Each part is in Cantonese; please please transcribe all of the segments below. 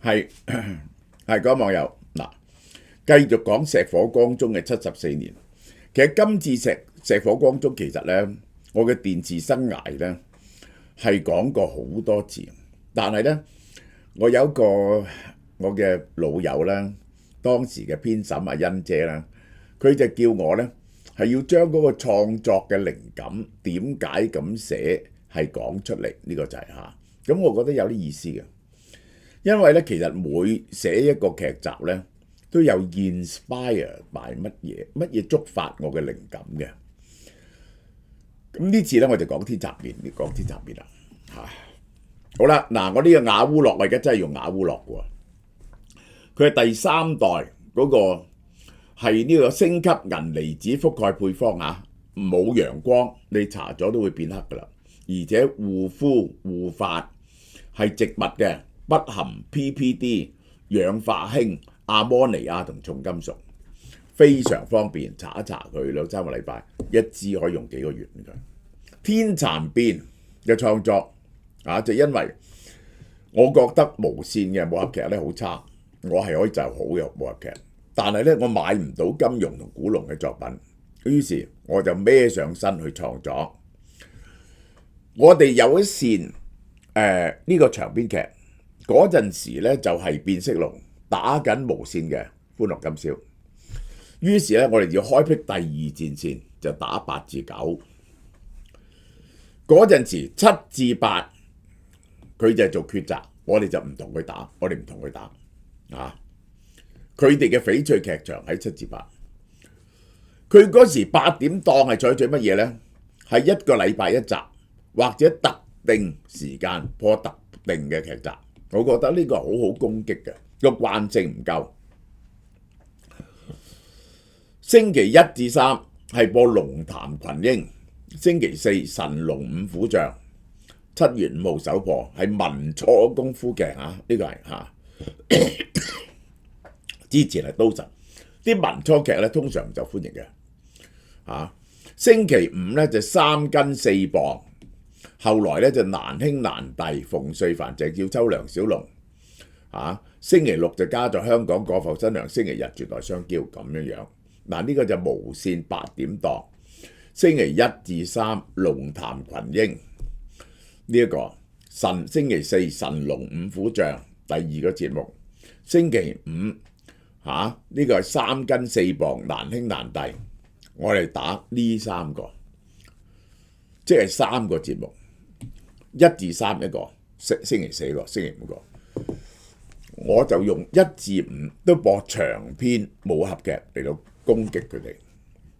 係係各位網友嗱，繼續講石火光宗嘅74年。其實今次石火光宗其實呢，我嘅電視生涯呢係講過好多次，但係呢，我有一個我嘅老友啦，當時嘅編審阿欣姐啦，佢就叫我呢係要將嗰個創作嘅靈感點解咁寫係講出嚟，呢個就係嚇。咁我覺得有啲意思嘅。因為咧，其實每寫一個劇集咧，都有 inspire by 乜嘢觸發我嘅靈感嘅。咁呢次咧，我就講天閘變，講天閘變啦嚇。好啦，嗱，我呢個雅烏樂，我而家真係用雅烏樂喎。佢係第3代嗰個係呢個升級銀離子覆蓋配方嚇，冇陽光你搽咗都會變黑噶啦，而且護膚護髮係植物嘅。不含 PPD、氧化氫、阿摩尼亞同重金屬，非常方便，搽一搽佢2-3個禮拜，一支可以用幾個月。天蠶變嘅創作就因為我覺得無線嘅武俠劇咧好差，我係可以就好嘅武俠劇，但係咧我買唔到金庸同古龍嘅作品，於是我就孭上身去創作。我哋有一線呢個長篇劇。嗰陣時咧就係變色龍打緊無線嘅歡樂今宵，於是咧我哋要開闢第2戰線，就打8至9。嗰陣時7至8佢就係做抉擇，我哋就唔同佢打，啊！佢哋嘅翡翠劇場喺7至8，佢嗰時8點檔係採取乜嘢呢？係1個禮拜1集，或者特定時間播特定嘅劇集。我覺得呢個好好攻擊嘅，個慣性唔夠。星期1至3係播龍潭群英，星期4神龍五虎將，7月5號首播係民初功夫劇呢個係之前係刀神，啲民初劇咧通常唔受歡迎嘅星期5咧就3斤4磅。後來咧就難兄難弟，馮淬帆、鄭少秋、梁小龍星期6就加咗香港過埠新娘，星期日絕代雙驕咁樣。嗱，呢個就無線8點檔，星期1至3龍潭群英呢一個星期4神龍五虎將第2個節目，星期5呢個係3斤4磅難兄難弟，我哋打呢3個，即係3個節目。1至3一個，星期4一個，星期5個，我就用1至5都播長篇武俠劇嚟到攻擊佢哋。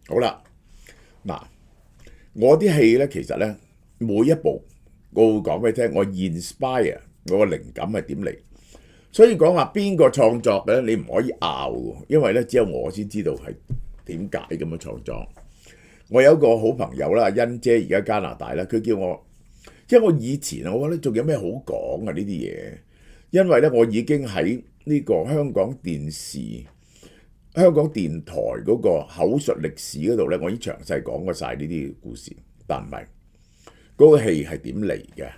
好啦，嗱，我啲戲咧其實咧每一部我會講俾你聽，我 inspire 我個靈感係點嚟，所以講話邊個創作嘅咧，你唔可以拗，因為咧只有我先知道係點解咁樣創作。我有一個好朋友啦，欣姐而家加拿大啦，佢叫我。因為我以前我覺得仲有咩好講呢啲嘢，因為咧我已經喺呢個香港電視、香港電台嗰個口述歷史嗰度咧，我已經詳細講過晒呢啲故事，但唔係嗰個戲係點嚟嘅，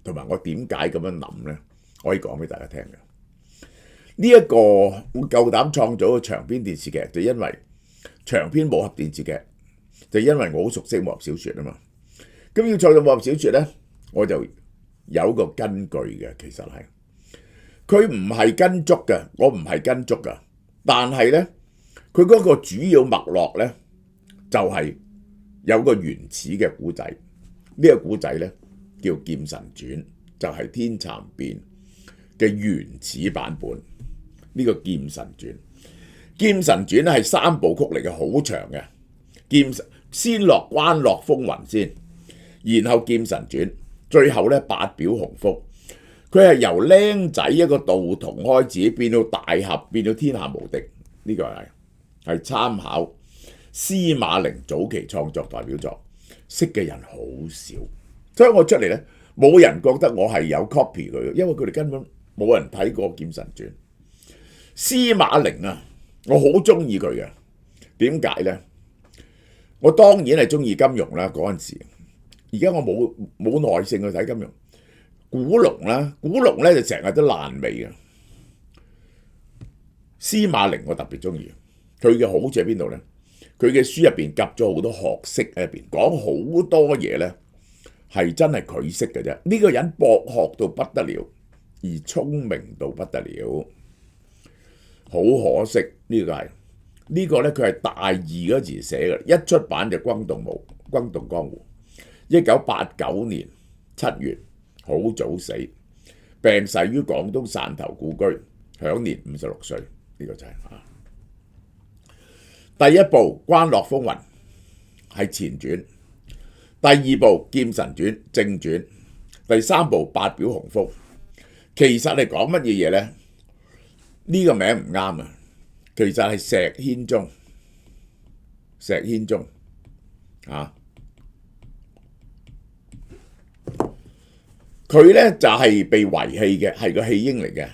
同埋我點解咁樣諗咧，我可以講俾大家聽嘅。呢一個會夠膽創造個長篇電視劇，就因為長篇武俠電視劇，就因為我好熟悉武俠小說啊嘛。咁要創造武俠小說咧，我就有一個根據嘅，其實係佢唔係跟足嘅，我唔係跟足嘅，但係咧佢嗰個主要脈絡咧就係有個原始嘅古仔，呢個古仔咧叫《劍神傳》，就係天蠶變嘅原始版本。呢個《劍神傳》，《劍神傳》咧係3部曲嚟嘅，好長嘅。先落關落風雲先，然後《劍神傳》。最後咧八表鴻福，佢係由僆仔一個道童開始，變到大俠，變到天下無敵。呢個係參考司馬陵早期創作代表作，識嘅人好少，所以我出嚟咧冇人覺得我係有 copy 佢，因為佢哋根本冇人睇過《劍神傳》。司馬陵我好中意佢嘅，點解咧？我當然係中意金庸啦，嗰陣時。而家我冇耐性去睇金庸。古龍咧就成日都爛尾嘅，司馬寧我特別中意，佢嘅好處喺邊度呢？佢嘅書入邊夾咗好多學識喺入邊，講好多嘢呢係真係佢識嘅啫。呢個人博學到不得了，而聰明到不得了，好可惜呢個係呢個呢，佢係大二嗰時寫嘅，一出版就轟動江湖。1989年7月，好早死，病逝於廣東汕頭故居，享年56歲。呢個就係第一部《關洛風雲》係前傳，第二部《劍神傳》正傳，第三部《八表鴻風》。其實係講乜嘢嘢呢？呢個名唔啱啊！其實係石軒宗啊，佢呢就係被遺棄嘅，係個棄嬰嚟嘅。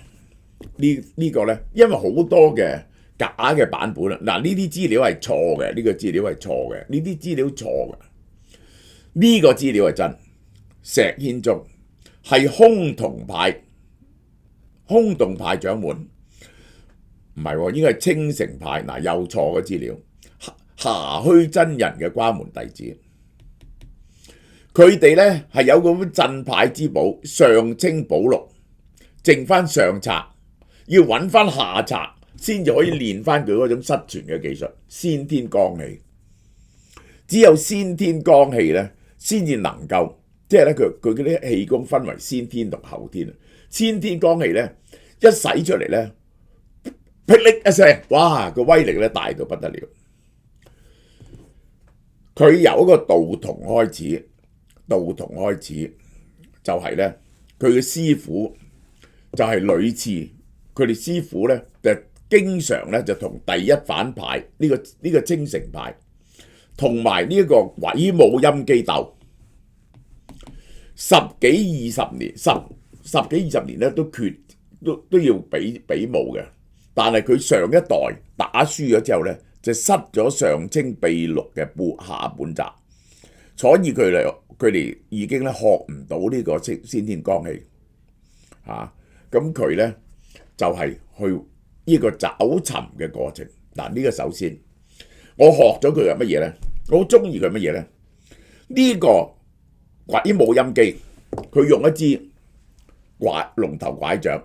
呢個呢，因為好多嘅假嘅版本啦，嗱呢啲資料係錯嘅，呢個資料係錯嘅，呢啲資料錯嘅，呢個資料係真。石軒宗係崆峒派掌門，唔係喎，應該係青城派，嗱又錯嘅資料。霞虛真人嘅關門弟子，佢哋呢係有個鎮派之寶上清寶錄，剩翻上冊，要揾翻下冊先至可以練翻佢嗰種失傳嘅技術，先天罡氣。只有先天罡氣呢，先至能夠，即係咧佢嗰啲氣功分為先天同後天。先天罡氣呢，一使出嚟呢，霹靂一聲，哇！個威力咧大到不得了。佢由一個道童開始就係呢，佢嘅師傅就係呂賜，佢哋師傅呢，就經常呢，就同第一反派呢個青城派同埋呢一個鬼舞陰基鬥十幾二十年咧，都要比武嘅。但係佢上一代打輸咗之後呢，就失咗上清秘錄嘅下半集，所以佢哋已經咧學唔到呢個先天罡氣嚇。咁佢呢，就係去呢個找尋嘅過程。嗱，呢個首先我學咗佢係乜嘢呢？我好中意佢乜嘢呢？呢個鬼舞陰基，佢用一支龍頭拐杖，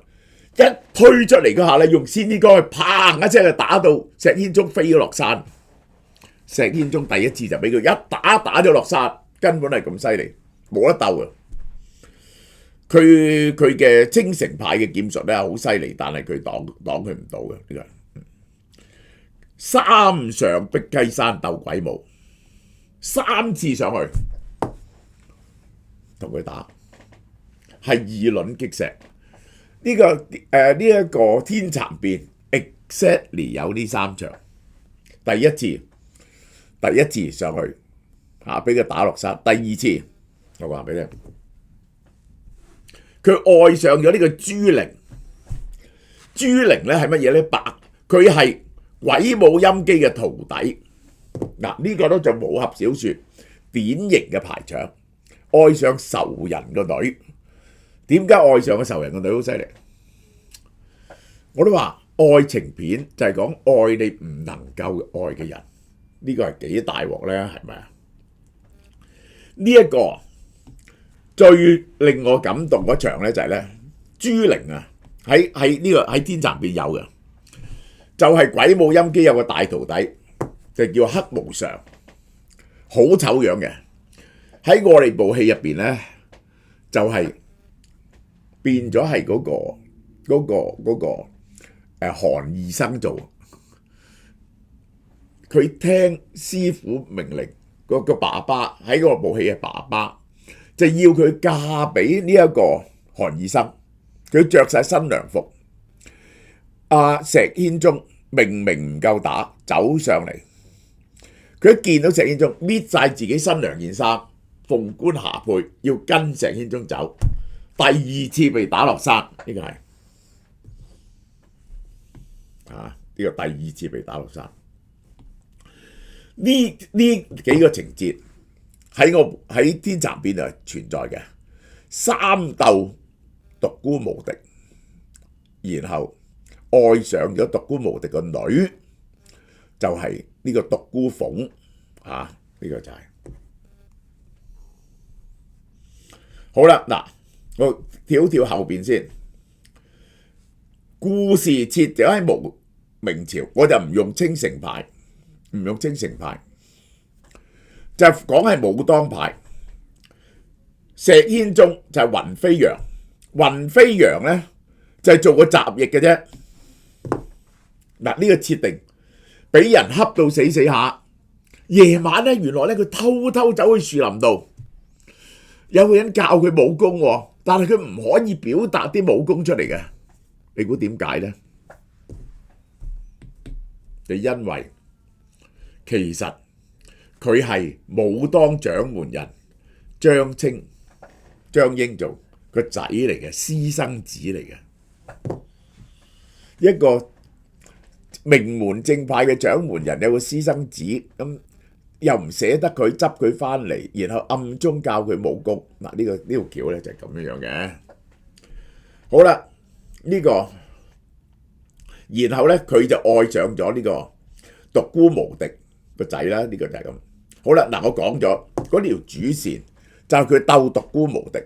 一推出嚟嗰下咧，用先天罡去砰一聲就打到石軒宗飛咗落山。石軒宗第一次就俾佢一打咗落山，根本係咁犀利，冇得鬥啊！佢嘅青城派嘅劍術咧好犀利，但係佢擋佢唔到嘅。呢個三上碧雞山鬥鬼舞，3次上去同佢打，係以卵擊石。呢一個天蠶變 exactly 有呢3場。第一次上去俾佢打落山。第二次我話俾你聽，佢愛上咗呢個朱靈。朱靈咧係乜嘢咧？佢係鬼舞陰基嘅徒弟。嗱，呢個都就武俠小說典型嘅排場，愛上仇人個女。點解愛上個仇人個女好犀利？我都話愛情片就係講愛你唔能夠愛嘅人，呢個係幾大鑊咧？係咪啊？呢一個最令我感動嗰場咧就係咧，朱靈啊喺天蠶變有嘅，就係鬼舞陰基有個大徒弟就叫黑無常，好醜樣嘅。喺我哋部戲入邊咧就係變咗係嗰個韓義生做，佢聽師傅命令，個爸爸喺嗰部戲嘅爸爸就要佢嫁俾呢一個韓義生，佢着晒新娘服。石軒宗明明唔夠打，走上嚟，佢一見到石軒宗搣晒自己新娘件衫，鳳冠霞帔，要跟石軒宗走。第2次被打落山，呢個係呢個第2次被打落山。呢幾個情節喺天蠶變係存在嘅，三鬥獨孤無敵，然後愛上咗獨孤無敵個女，就係呢個獨孤鳳啊，呢個就係好啦。嗱，我跳後邊先。故事設咗喺明朝，我就唔用清城派，就講係武當派。石軒宗就係雲飛揚，雲飛揚咧就係做個雜役嘅啫。嗱，呢個設定俾人恰到死下，夜晚咧原來咧佢偷走去樹林度，有個人教佢武功，但係佢唔可以表達啲武功出嚟嘅。你估點解咧？就因為其實佢係武當掌門人張英做個仔嚟嘅，私生子嚟嘅。一個名門正派嘅掌門人有個私生子，咁又唔捨得佢，執佢翻嚟，然後暗中教佢武功。嗱，呢條橋咧就係咁樣嘅。好啦，然後咧佢就愛上咗呢個獨孤無敵個仔啦。呢個就係咁。好啦，嗱，我講咗嗰條主線就係佢鬥獨孤無敵，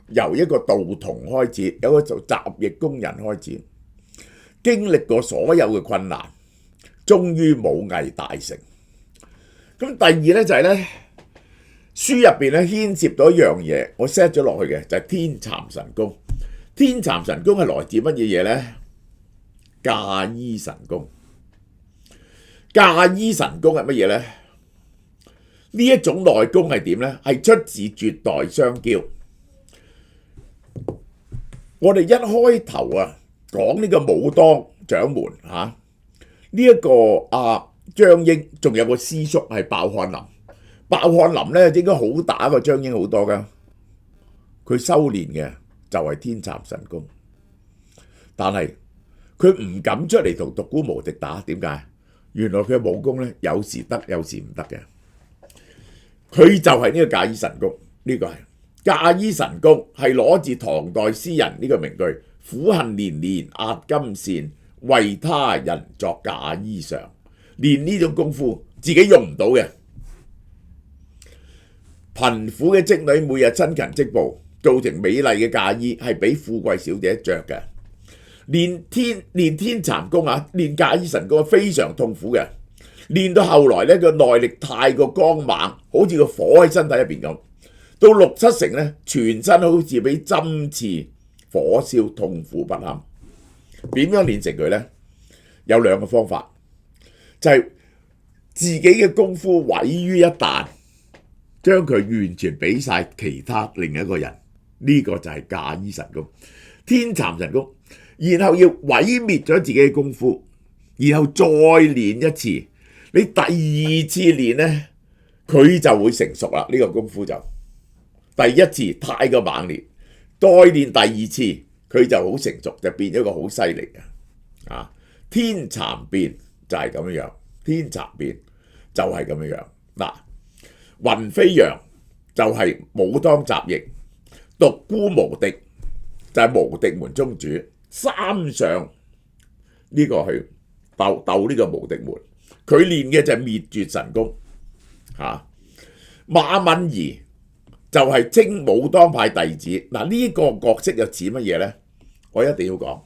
由一個道童開始，有個做雜役工人開始，經歷過所有嘅困難，終於武藝大成。咁第二咧就係咧書入邊咧牽涉到一樣嘢，我 set 咗落去嘅就係天蠶神功。天蠶神功係來自乜嘢嘢咧？嫁衣神功。嫁衣神功係乜嘢咧？呢一種內功係點咧？係出自絕代雙驕。我哋一開頭講呢個武當掌門呢一個張英，仲有個師叔係鮑翰林。鮑翰林咧應該好打過張英好多噶，佢修練嘅就係天蠶神功，但係佢唔敢出嚟同獨孤無敵打。點解？原來佢嘅武功咧有時得，有時唔得嘅。佢就係呢個嫁衣神功。呢個係嫁衣神功係攞自唐代詩人呢個名句：苦恨連連壓金線，為他人作嫁衣裳。練呢種功夫自己用唔到嘅，貧苦嘅織女每日辛勤織布，造成美麗嘅嫁衣係俾富貴小姐着嘅。練天蠶功練嫁衣神功非常痛苦嘅。練到後來咧，個內力太過剛猛，好似個火喺身體入邊咁。到6、7成咧，全身好似俾針刺、火燒，痛苦不堪。點樣練成佢咧？有2個方法，就係自己嘅功夫毀於一旦，將佢完全俾晒其他另一個人。呢個就係嫁衣神功、天蠶神功。然後要毀滅咗自己嘅功夫，然後再練一次。你第2次練呢，佢就會成熟啦。呢個功夫就第1次太過猛烈，再練第2次佢就好成熟，就變咗個好犀利嘅。天蠶變就係咁樣，天蠶變就係咁樣。嗱，雲飛揚就係武當雜役，獨孤無敵就係無敵門宗主，三上呢個去鬥呢個無敵門。佢練嘅就係滅絕神功。馬敏儀就係清武當派弟子。嗱，呢個角色又似乜嘢呢？我一定要講，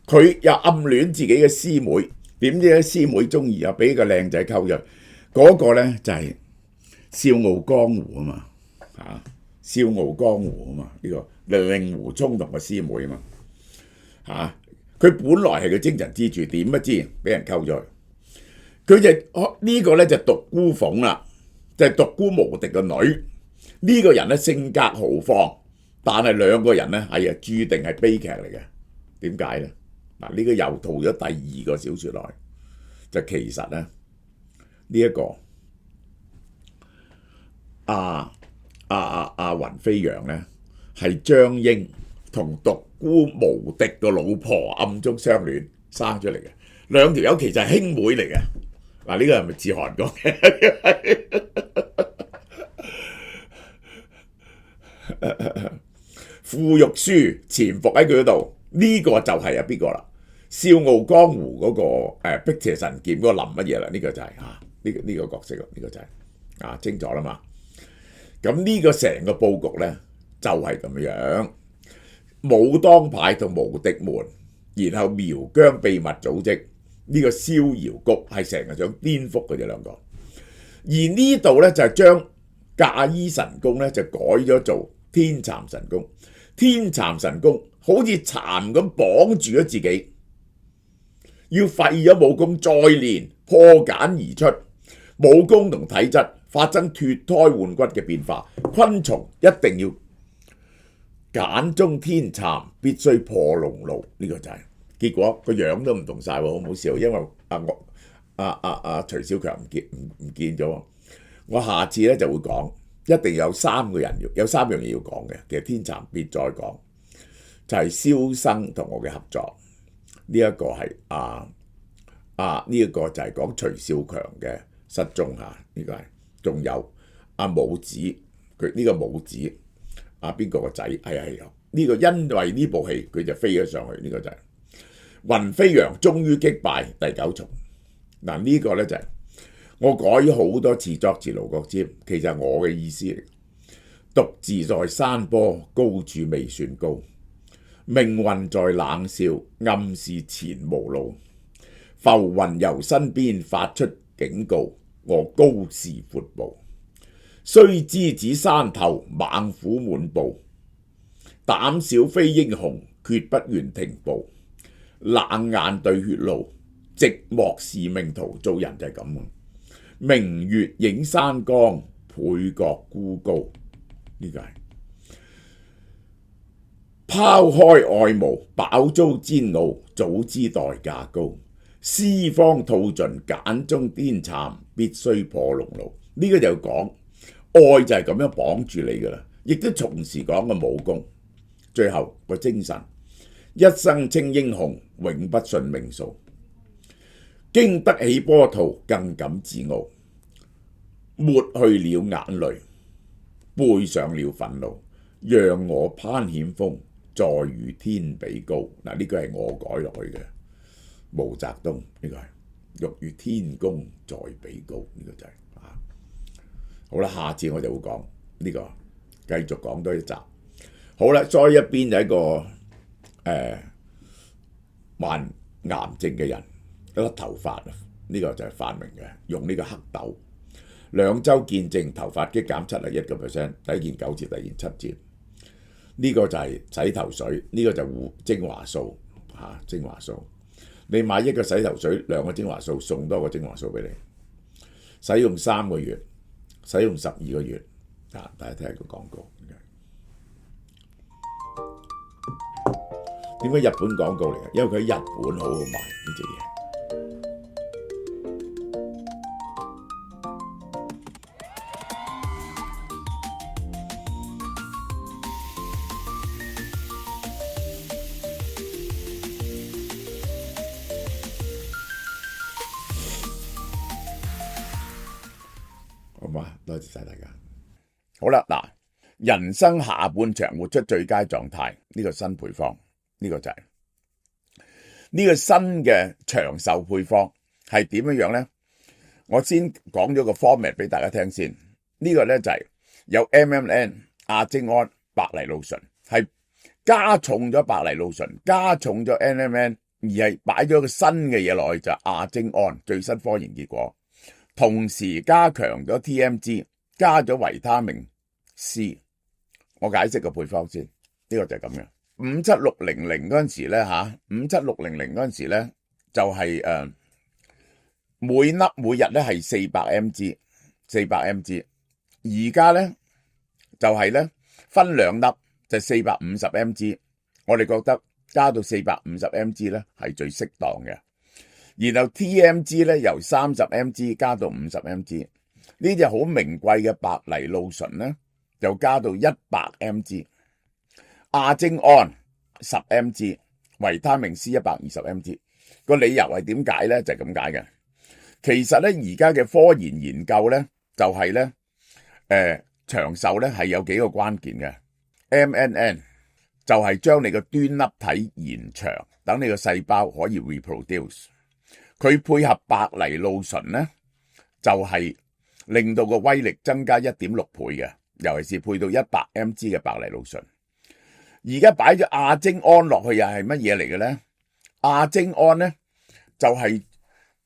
佢又暗戀自己嘅師妹，點知咧師妹中意又俾個靚仔溝咗。嗰個呢就係笑傲江湖啊嘛，笑傲江湖啊嘛，呢個令狐沖同個師妹啊嘛，佢本來係個精神支柱，點不知俾人溝咗。佢就呢個咧就獨孤鳳啦，就係獨孤無敵個女。呢個人咧性格豪放，但係2個人咧注定係悲劇嚟嘅。點解咧？嗱，呢個又套咗第2個小說來，就其實咧呢一個雲飛揚咧係張英同獨孤無敵個老婆暗中相戀生出嚟嘅。2條友其實係兄妹嚟嘅。嗱，呢個係咪自韓講嘅？傅玉書潛伏喺佢嗰度，呢個就係邊個啦？笑傲江湖嗰、個碧血神劍嗰個林乜嘢啦？呢、個就係呢個角色啦，呢、個就係清楚啦嘛。咁呢個成個佈局咧就係咁樣，武當派同無敵門，然後苗疆秘密組織呢、個逍遙谷係成日想顛覆嘅啫兩個。而呢度咧就係將架衣神功咧就改咗做天蠶神功。天蠶神功好似蠶咁綁住咗自己，要廢咗武功再練，破繭而出，武功同體質發生脫胎換骨嘅變化。昆蟲一定要繭中天蠶，必須破龍路，呢、個就係、結果個樣都唔同晒，好唔好笑？因為徐小強唔見咗。我下次咧就會講，一定有三樣嘢要講嘅。其實天蠶別再講，就係蕭生同我嘅合作。呢、一個係呢一個就係講徐少強嘅失蹤嚇，呢、個係仲有武子，佢呢個武子邊個個仔係呢個，因為呢部戲佢就飛咗上去，呢、個就係雲飛揚終於擊敗第九重。嗱、呢個咧就係、我改咗好多次作詞盧國沾，其實係我嘅意思嚟。獨自在山坡高處未算高，命運在冷笑暗示前無路。浮雲由身邊發出警告，我高士闊步。雖知此山頭猛虎滿布，膽小非英雄，決不願停步。冷眼對血路，寂寞是命途。做人就係咁。明月映山崗，倍覺孤高。呢個係拋開愛慕，飽遭煎熬，早知代價高。絲方吐盡，繭中天蠶，必須破龍路。呢、個就講愛就係咁樣綁住你噶啦，亦都同時講個武功。最後個精神，一生稱英雄，永不信命數。經得起波濤，更感自傲。抹去了眼淚，背上了憤怒，讓我攀險峰，再與天比高。嗱，呢個係我改落去嘅。毛澤東呢、個係欲與天公再比高，呢、個就係、好啦，下次我就會講呢、個，繼續講多一集。好啦，再一邊就係一個患癌症嘅人，一粒頭髮呢、個就係發明嘅，用呢個黑豆。2週見證頭髮激減71%，第一件9折，第二件7折。呢、個就係洗頭水，呢、個就係精華素精華素。你買一個洗頭水，2個精華素，送多個精華素俾你。使用3個月，使用12個月。大家睇下個廣告。點解日本廣告嚟嘅？因為佢喺日本好好賣呢隻嘢。好嘛，多謝晒大家。好啦，嗱，人生下半場活出最佳狀態，呢個新配方，呢個就係呢個新嘅長壽配方係點樣呢？我先講咗個 format 俾大家聽先。呢個呢就係有 MMN 亞精胺白藜蘆醇，係加重咗白藜蘆醇，加重咗 MMN， 而係擺咗個新嘅嘢落去，就係亞精胺。最新科研結果。同時加強咗 TMG， 加咗維他命 C。我解釋個配方先，呢、個就係咁樣。57600嗰陣時咧57600嗰陣時咧就係每日咧係400mg，而家咧就係咧分2粒，就450mg。我哋覺得加到450mg咧係最適當嘅。然後 TMG 咧由30mg 加到50mg， 呢隻好名貴嘅白藜蘆醇咧就加到100mg， 亞精胺 10mg， 維他命 C 120mg。個理由係點解咧？就係咁解嘅。其實咧而家嘅科研究咧就係咧長壽咧係有幾個關鍵嘅。MNN 就係將你個端粒體延長。等你個細胞可以 reproduce。佢配合白藜蘆醇咧，就係令到個威力增加 1.6 倍嘅，尤其是配到100 mg 嘅白藜蘆醇。而家擺咗亞精胺落去又係乜嘢嚟嘅咧？亞精胺咧就係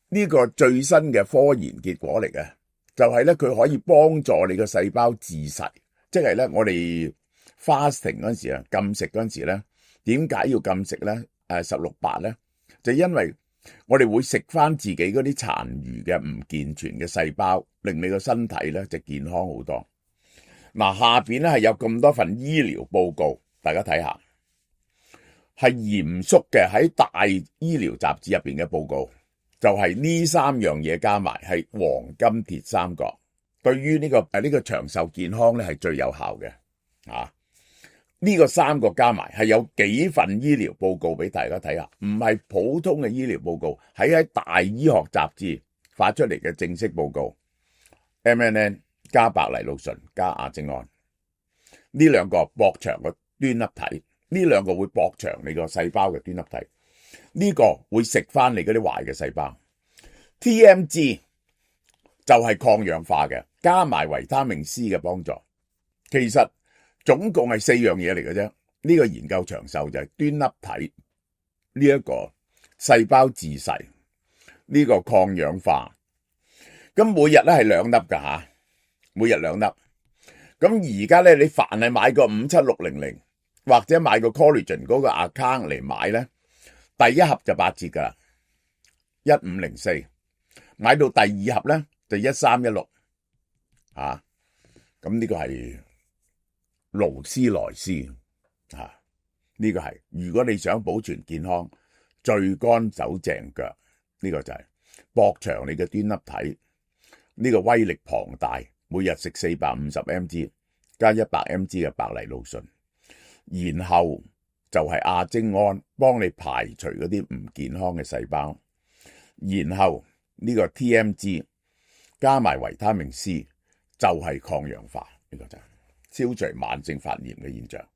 呢個最新嘅科研結果嚟嘅，就係咧佢可以幫助你個細胞自噬，即係咧我哋 fasting 嗰陣時啊，禁食嗰陣時咧，點解要禁食咧？16/8咧，就因為我哋會食翻自己嗰啲殘餘嘅唔健全嘅細胞，令你個身體咧就健康好多。嗱，下邊咧係有咁多份醫療報告，大家睇下，係嚴肅嘅喺大醫療雜誌入邊嘅報告，就係呢3樣嘢加埋係黃金鐵三角，對於呢個長壽健康咧係最有效嘅。呢個3個加埋係有幾份醫療報告俾大家睇下，唔係普通嘅醫療報告，喺大醫學雜誌發出嚟嘅正式報告。MNN 加白藜蘆醇加亞精胺，呢兩個駁長個端粒體，呢兩個會駁長你個細胞嘅端粒體，呢個會食翻你嗰啲壞嘅細胞。TMG 就係抗氧化嘅，加埋維他命 C 嘅幫助。其實總共係4樣嘢嚟嘅啫。呢個研究長壽就係端粒體，呢一個細胞自噬，呢個抗氧化。咁每日咧係2粒噶吓，每日2粒。咁而家咧你凡係買個57600或者買個 collagen 嗰個 account 嚟買咧，第一盒就8折噶啦，1504。買到第2盒咧就1316。咁呢個係勞斯萊斯呢個係如果你想保存健康，最乾手淨腳，呢個就係駁長你嘅端粒體，呢個威力龐大，每日食450 mg 加100 mg 嘅白藜蘆醇，然後就係亞精胺幫你排除嗰啲唔健康嘅細胞，然後呢個 TMG 加埋維他命 C 就係抗氧化，呢個就係消除慢性發炎嘅現象。